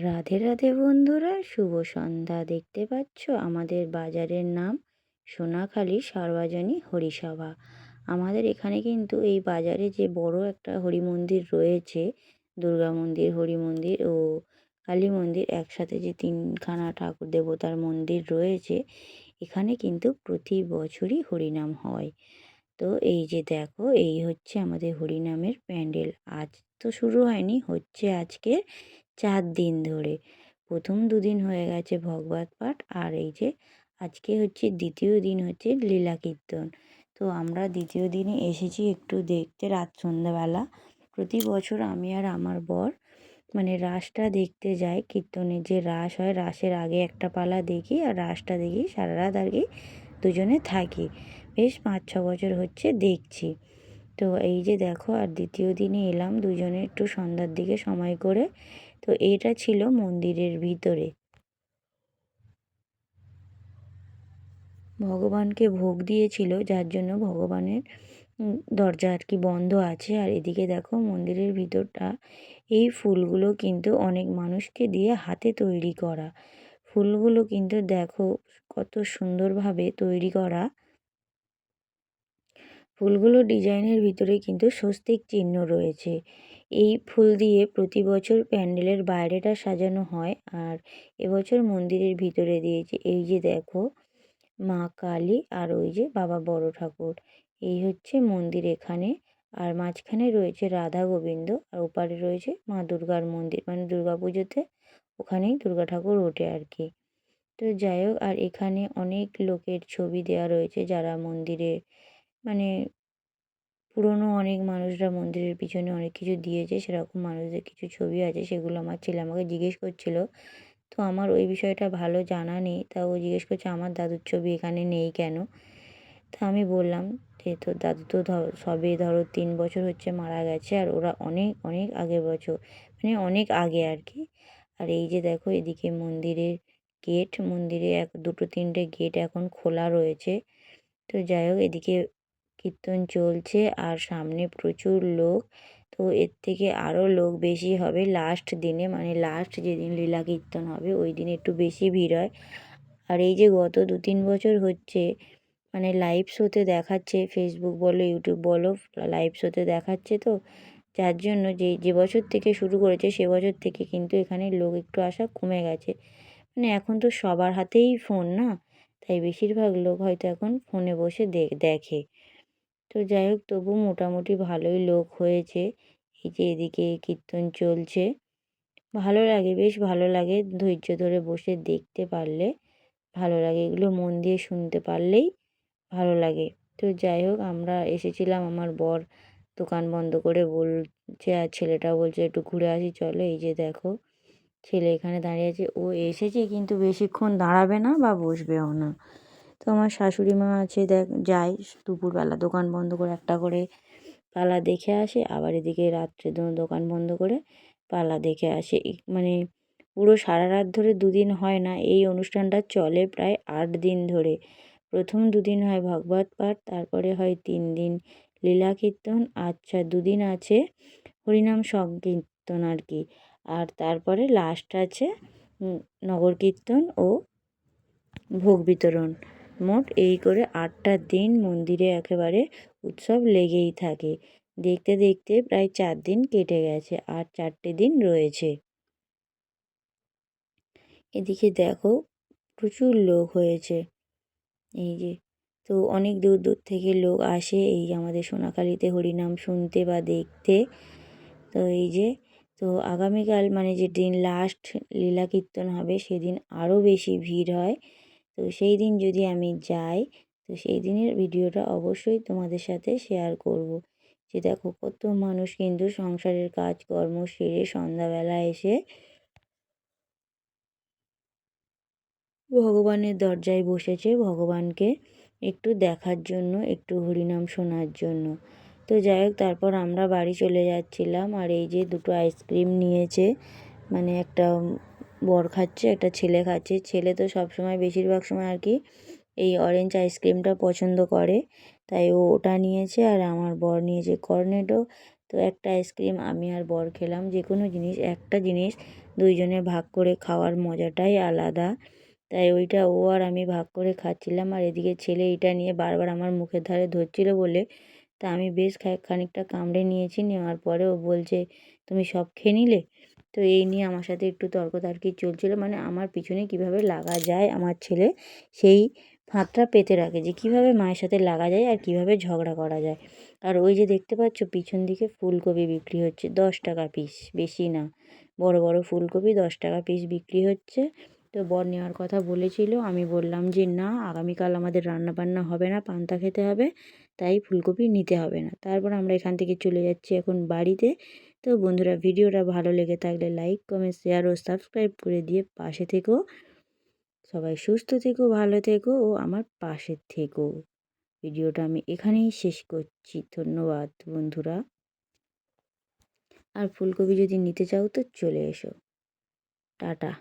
রাধে রাধে বন্ধুরা, শুভ সন্ধ্যা। দেখতে পাচ্ছ আমাদের বাজারের নাম সোনাখালি সর্বজনী হরিসভা। আমাদের এখানে কিন্তু এই বাজারে যে বড় একটা হরি মন্দির রয়েছে, দুর্গা মন্দির, হরি মন্দির ও কালী মন্দির, একসাথে যে তিনখানা ঠাকুর দেবতার মন্দির রয়েছে, এখানে কিন্তু প্রতি বছরই হরিনাম হয়। তো এই যে দেখো, এই হচ্ছে আমাদের হরিনামের প্যান্ডেল। আজ তো শুরু হয়নি, হচ্ছে আজকে 4 দিন ধরে। প্রথম দুদিন হয়ে গেছে ভগবত পাঠ, আর এই যে আজকে হচ্ছে দ্বিতীয় দিন, হচ্ছে লীলা কীর্তন। তো আমরা দ্বিতীয় দিনে এসেছি একটু দেখতে রাত সন্ধ্যাবেলা। প্রতি বছর আমি আর আমার বর মানে রাসটা দেখতে যাই। কীর্তনের যে রাস হয়, রাসের আগে একটা পালা দেখি আর রাসটা দেখি, সারা রাত আর কি দুজনে থাকি। বেশ 5-6 বছর হচ্ছে দেখছি। তো এই যে দেখো, আর দ্বিতীয় দিনে এলাম দুজনে একটু সন্ধ্যার দিকে সময় করে। তো এটা ছিল মন্দিরের ভিতরে, ভগবানকে ভোগ দিয়েছিল, যার জন্য ভগবানের দরজা আর কি বন্ধ আছে। আর এদিকে দেখো মন্দিরের ভিতরটা, এই ফুলগুলো কিন্তু অনেক মানুষকে দিয়ে হাতে তৈরি করা। ফুলগুলো কিন্তু দেখো কত সুন্দরভাবে তৈরি করা। ফুলগুলো ডিজাইনের ভিতরে কিন্তু স্বস্তিক চিহ্ন রয়েছে। এই ফুল দিয়ে প্রতি বছর প্যান্ডেলের বাইরেটা সাজানো হয়, আর এবছর মন্দিরের ভিতরে দিয়েছে। এই যে দেখো, মা কালী আর ওই যে বাবা বড় ঠাকুর, এই হচ্ছে মন্দির এখানে। আর মাঝখানে রয়েছে রাধা গোবিন্দ, আর ওপারে রয়েছে মা দুর্গার মন্দির, মানে দুর্গা পুজোতে ওখানেই দুর্গা ঠাকুর ওঠে আর কি। তো যাই হোক, আর এখানে অনেক লোকের ছবি দেওয়া রয়েছে যারা মন্দিরে মানে পুরনো অনেক মানুষরা মন্দিরের পিছনে অনেক কিছু দিয়েছে, সেরকম মানুষদের কিছু ছবি আছে, সেগুলো আমার ছেলে আমাকে জিজ্ঞেস করছিল। তো আমার ওই বিষয়টা ভালো জানা নেই, তা ও জিজ্ঞেস করছে আমার দাদুর ছবি এখানে নেই কেন। তা আমি বললাম যে তোর দাদু তো সবে ধরো 3 বছর হচ্ছে মারা গেছে, আর ওরা অনেক অনেক আগের বছর, মানে অনেক আগে আর কি। আর এই যে দেখো, এদিকে মন্দিরের গেট, মন্দিরে দুটো তিনটে গেট এখন খোলা রয়েছে। তো যাই হোক, এদিকে কীর্তন চলছে আর সামনে প্রচুর লোক। তো এর থেকে আরও লোক বেশি হবে লাস্ট দিনে, মানে লাস্ট যেদিন লীলা কীর্তন হবে ওই দিন একটু বেশি ভিড় হয়। আর এই যে গত 2-3 বছর হচ্ছে মানে লাইভ শোতে দেখাচ্ছে, ফেসবুক বলো ইউটিউব বলো, লাইভ শোতে দেখাচ্ছে। তো যার জন্য যে যে বছর থেকে শুরু করেছে সে বছর থেকে কিন্তু এখানে লোক একটু আসা কমে গেছে। মানে এখন তো সবার হাতেই ফোন না, তাই বেশিরভাগ লোক হয়তো এখন ফোনে বসে দেখে। তো যাই হোক, তবু মোটামুটি ভালোই লোক হয়েছে। এই যে এদিকে কীর্তন চলছে, ভালো লাগে, বেশ ভালো লাগে ধৈর্য ধরে বসে দেখতে পারলে। ভালো লাগে এগুলো মন দিয়ে শুনতে পারলেই ভালো লাগে। তো যাই হোক, আমরা এসেছিলাম, আমার বর দোকান বন্ধ করে বলছে, আর ছেলেটাও বলছে একটু ঘুরে আসি চলো। এই যে দেখো, ছেলে এখানে দাঁড়িয়ে আছে, ও এসেছে কিন্তু বেশিক্ষণ দাঁড়াবে না বা বসবেও না। তো আমার শাশুড়ি মা আছে, যায় দুপুরবেলা দোকান বন্ধ করে একটা করে পালা দেখে আসে, আবার এদিকে রাত্রে দোকান বন্ধ করে পালা দেখে আসে। মানে পুরো সারা রাত ধরে 2 দিন হয় না, এই অনুষ্ঠানটা চলে প্রায় 8 দিন ধরে। প্রথম 2 দিন হয় ভাগবত পাঠ, তারপরে হয় 3 দিন লীলা কীর্তন, আচ্ছা 2 দিন আছে হরিনাম সংকীর্তন আর কি, আর তারপরে লাস্ট আছে নগর কীর্তন ও ভোগ বিতরণ। মোট এই করে 8টা দিন মন্দিরে একেবারে উৎসব লেগেই থাকে। দেখতে দেখতে প্রায় 4 দিন কেটে গেছে, আর 4টে দিন রয়েছে। এদিকে দেখো প্রচুর লোক হয়েছে। এই যে, তো অনেক দূর দূর থেকে লোক আসে এই আমাদের সোনাখালিতে হরিনাম শুনতে বা দেখতে। তো এই যে, তো আগামীকাল মানে যেদিন লাস্ট লীলা কীর্তন হবে সেদিন আরও বেশি ভিড় হয়। তো সেই দিন যদি আমি যাই, তো সেই দিনের ভিডিওটা অবশ্যই তোমাদের সাথে শেয়ার করব। যে দেখো কত মানুষ কিন্তু সংসারের কাজকর্ম সেরে সন্ধ্যাবেলা এসে ভগবানের দরজায় বসেছে ভগবানকে একটু দেখার জন্য, একটু হরিনাম শোনার জন্য। তো যাই হোক, তারপর আমরা বাড়ি চলে যাচ্ছিলাম, আর এই যে দুটো আইসক্রিম নিয়েছে, মানে একটা বর খাচ্ছে, একটা ছেলে খাচ্ছে। ছেলে তো সবসময় বেশিরভাগ সময় আর কি এই অরেঞ্জ আইসক্রিমটা পছন্দ করে, তাই ও ওটা নিয়েছে। আর আমার বর নিয়েছে কর্নেটো। তো একটা আইসক্রিম আমি আর বর খেলাম। যে কোনো জিনিস, একটা জিনিস দুইজনে ভাগ করে খাওয়ার মজাটাই আলাদা। তাই ওইটা ও আর আমি ভাগ করে খাচ্ছিলাম, আর এদিকে ছেলে এটা নিয়ে বারবার আমার মুখের ধারে ধরছিল বলে তা আমি বেশ খানিকটা কামড়ে নিয়েছি। নেওয়ার পরে ও বলছে, তুমি সব খেয়ে নিলে? তো এই নিয়ে আমার সাথে একটু তর্কতর্কি চলছিল, মানে আমার পিছনে কিভাবে লাগা যায় আমার ছেলে সেই ফাঁদটা পেতে রাখে, যে কীভাবে মায়ের সাথে লাগা যায় আর কীভাবে ঝগড়া করা যায়। আর ওই যে দেখতে পাচ্ছ পিছন দিকে ফুলকপি বিক্রি হচ্ছে 10 টাকা পিস, বেশি না, বড় বড় ফুলকপি 10 টাকা পিস বিক্রি হচ্ছে। তো বর নেওয়ার কথা বলেছিল, আমি বললাম যে না, আগামীকাল আমাদের রান্না বান্না হবে না, পান্তা খেতে হবে, তাই ফুলকপি নিতে হবে না। তারপর আমরা এখান থেকে চলে যাচ্ছি এখন বাড়িতে। তো বন্ধুরা, ভিডিওটা ভালো লেগে থাকলে লাইক, কমেন্ট, শেয়ার ও সাবস্ক্রাইব করে দিয়ে পাশে থেকো। সবাই সুস্থ থেকো, ভালো থেকো ও আমার পাশে থেকো। ভিডিওটা আমি এখানেই শেষ করছি। ধন্যবাদ বন্ধুরা। আর ফুলকপি যদি নিতে চাও তো চলে এসো। টাটা।